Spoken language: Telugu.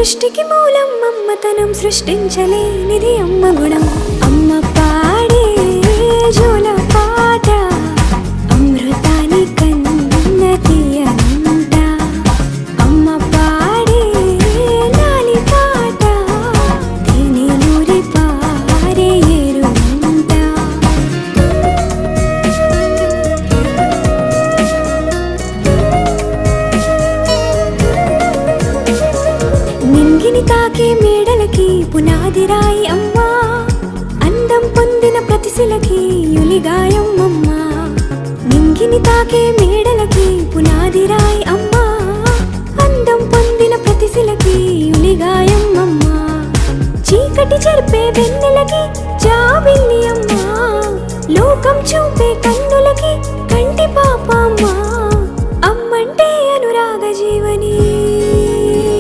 సృష్టికి మూలం అమ్మతనం, సృష్టించలేనిది అమ్మ గుణం. అమ్మ పాడే జోల పాట అమృతాని కన్న తీయనంట. అమ్మ పాడే లాలి పాట తేనెలూరి పారే ఏరునంట. నింగిని తాకే మేడలకి పునాది రాయి అమ్మా, అందం పొందిన ప్రతిశిలకి యులిగాయం అమ్మా. నింగిని తాకే మేడలకి పునాది రాయి అమ్మా, అందం పొందిన ప్రతిశిలకి యులిగాయం అమ్మా. చీకటి చెరిపే వెన్నెలకి